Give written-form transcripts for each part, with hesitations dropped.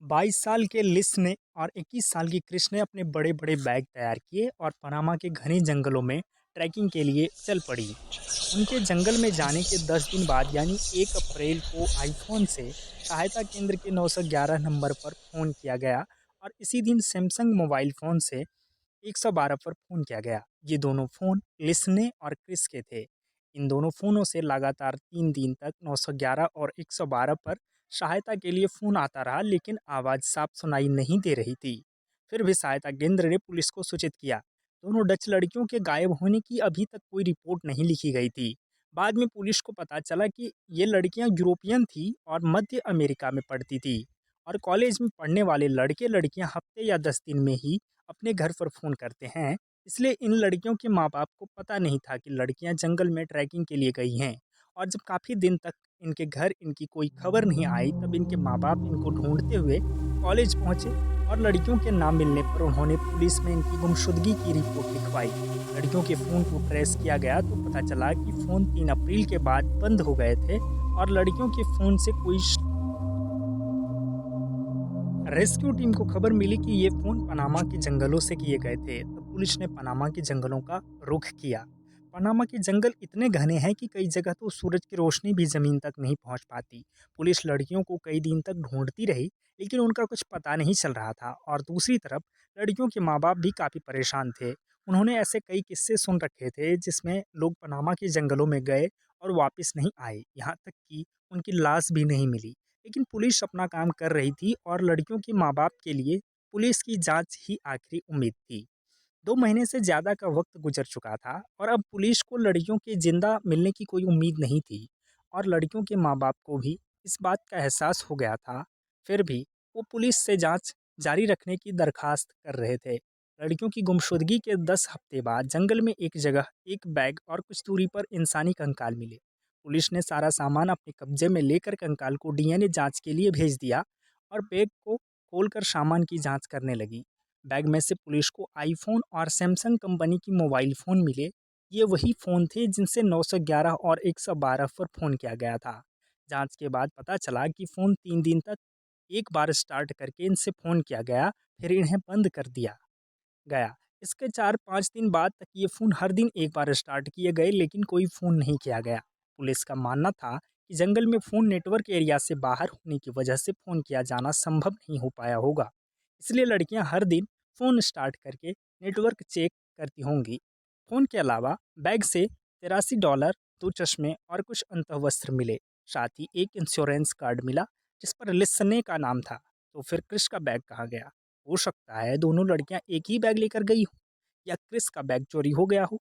22 साल के लिस ने और 21 साल की क्रिश ने अपने बड़े बड़े बैग तैयार किए और पनामा के घने जंगलों में ट्रैकिंग के लिए चल पड़ी। उनके जंगल में जाने के 10 दिन बाद यानी 1 अप्रैल को आईफोन से सहायता केंद्र के 911 नंबर पर फ़ोन किया गया और इसी दिन सैमसंग मोबाइल फ़ोन से 112 पर फ़ोन किया गया। ये दोनों फ़ोन लिसने और क्रिस के थे। इन दोनों फ़ोनों से लगातार 3 दिन तक 911 और 112 पर सहायता के लिए फ़ोन आता रहा, लेकिन आवाज़ साफ सुनाई नहीं दे रही थी। फिर भी सहायता केंद्र ने पुलिस को सूचित किया। दोनों डच लड़कियों के गायब होने की अभी तक कोई रिपोर्ट नहीं लिखी गई थी। बाद में पुलिस को पता चला कि ये लड़कियां यूरोपियन थी और मध्य अमेरिका में पढ़ती थी और कॉलेज में पढ़ने वाले लड़के लड़कियां हफ्ते या 10 दिन में ही अपने घर पर फ़ोन करते हैं। इसलिए इन लड़कियों के माँ-बाप को पता नहीं था कि लड़कियां जंगल में ट्रैकिंग के लिए गई हैं और जब काफ़ी दिन तक इनके घर इनकी कोई खबर नहीं आई, तब इनके माँ-बाप इनको ढूँढते हुए कॉलेज पहुँचे और लड़कियों के ना मिलने पर उन्होंने पुलिस में इनकी गुमशुदगी की रिपोर्ट लिखवाई। लड़कियों के फ़ोन को ट्रेस किया गया तो पता चला कि फ़ोन 3 अप्रैल के बाद बंद हो गए थे और लड़कियों के फ़ोन से कोई रेस्क्यू टीम को खबर मिली कि ये फ़ोन पनामा के जंगलों से किए गए थे। तब पुलिस ने पनामा के जंगलों का रुख किया। पनामा के जंगल इतने घने हैं कि कई जगह तो सूरज की रोशनी भी ज़मीन तक नहीं पहुंच पाती। पुलिस लड़कियों को कई दिन तक ढूंढती रही, लेकिन उनका कुछ पता नहीं चल रहा था और दूसरी तरफ लड़कियों के माँ बाप भी काफ़ी परेशान थे। उन्होंने ऐसे कई किस्से सुन रखे थे जिसमें लोग पनामा के जंगलों में गए और वापस नहीं आए, यहाँ तक कि उनकी लाश भी नहीं मिली। लेकिन पुलिस अपना काम कर रही थी और लड़कियों के माँ-बाप के लिए पुलिस की जांच ही आखिरी उम्मीद थी। 2 महीने से ज़्यादा का वक्त गुजर चुका था और अब पुलिस को लड़कियों के जिंदा मिलने की कोई उम्मीद नहीं थी और लड़कियों के माँ-बाप को भी इस बात का एहसास हो गया था। फिर भी वो पुलिस से जांच जारी रखने की दरखास्त कर रहे थे। लड़कियों की गुमशुदगी के 10 हफ्ते बाद जंगल में एक जगह एक बैग और कुछ दूरी पर इंसानी कंकाल मिले। पुलिस ने सारा सामान अपने कब्जे में लेकर कंकाल को डीएनए जांच के लिए भेज दिया और बैग को खोलकर सामान की जांच करने लगी। बैग में से पुलिस को आईफोन और सैमसंग कंपनी की मोबाइल फ़ोन मिले। ये वही फ़ोन थे जिनसे 911 और 112 पर फ़ोन किया गया था। जांच के बाद पता चला कि फ़ोन 3 दिन तक एक बार स्टार्ट करके इनसे फ़ोन किया गया, फिर इन्हें बंद कर दिया गया। इसके 4-5 दिन बाद तक ये फ़ोन हर दिन एक बार स्टार्ट किए गए, लेकिन कोई फ़ोन नहीं किया गया। पुलिस का मानना था कि जंगल में फ़ोन नेटवर्क एरिया से बाहर होने की वजह से फ़ोन किया जाना संभव नहीं हो पाया होगा। इसलिए लड़कियां हर दिन फ़ोन स्टार्ट करके नेटवर्क चेक करती होंगी। फ़ोन के अलावा बैग से $83, 2 चश्मे और कुछ अंतःवस्त्र मिले। साथ ही एक इंश्योरेंस कार्ड मिला जिस पर लिसने का नाम था। तो फिर क्रिश का बैग कहाँ गया? हो सकता है दोनों लड़कियां एक ही बैग लेकर गई हो या क्रिस का बैग चोरी हो गया हो।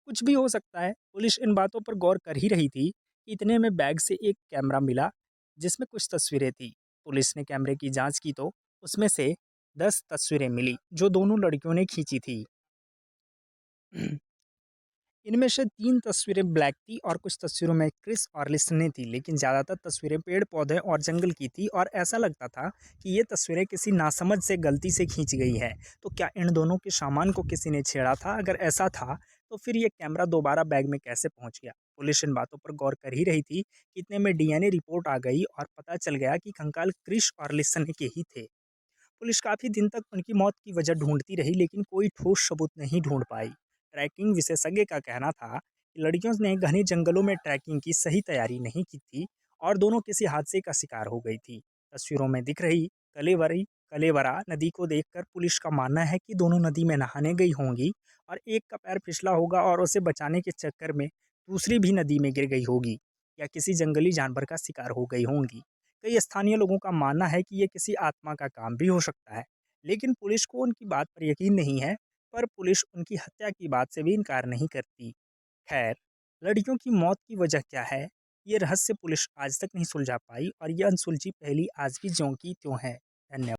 कुछ भी हो सकता है। पुलिस इन बातों पर गौर कर ही रही थी कि इतने में बैग से एक कैमरा मिला जिसमें कुछ तस्वीरें थी। पुलिस ने कैमरे की जांच की तो उसमें से 10 तस्वीरें मिली जो दोनों लड़कियों ने खींची थी। इनमें से 3 तस्वीरें ब्लैक थी और कुछ तस्वीरों में क्रिस और लिसने थी, लेकिन ज़्यादातर तस्वीरें पेड़-पौधे और जंगल की थी और ऐसा लगता था कि ये तस्वीरें किसी नासमझ से गलती से खींच गई हैं। तो क्या इन दोनों के सामान को किसी ने छेड़ा था? अगर ऐसा था, तो फिर ये कैमरा दोबारा बैग में कैसे पहुंच गया? पुलिस इन बातों पर गौर कर ही रही थी कि इतने में डीएनए रिपोर्ट आ गई और पता चल गया कि कंकाल क्रिश और लिसने के ही थे। पुलिस काफ़ी दिन तक उनकी मौत की वजह ढूंढती रही, लेकिन कोई ठोस सबूत नहीं ढूंढ पाई। ट्रैकिंग विशेषज्ञ का कहना था कि लड़कियों ने घने जंगलों में ट्रैकिंग की सही तैयारी नहीं की थी और दोनों किसी हादसे का शिकार हो गई थी। तस्वीरों में दिख रही कलेवरी कलेवरा नदी को देखकर पुलिस का मानना है कि दोनों नदी में नहाने गई होंगी और एक का पैर फिसला होगा और उसे बचाने के चक्कर में दूसरी भी नदी में गिर गई होगी या किसी जंगली जानवर का शिकार हो गई होंगी। कई स्थानीय लोगों का मानना है कि ये किसी आत्मा का काम भी हो सकता है, लेकिन पुलिस को उनकी बात पर यकीन नहीं है। पर पुलिस उनकी हत्या की बात से भी इनकार नहीं करती। खैर, लड़कियों की मौत की वजह क्या है, ये रहस्य पुलिस आज तक नहीं सुलझा पाई और यह अनसुलझी पहेली आज भी ज्यों की त्यों है। धन्यवाद।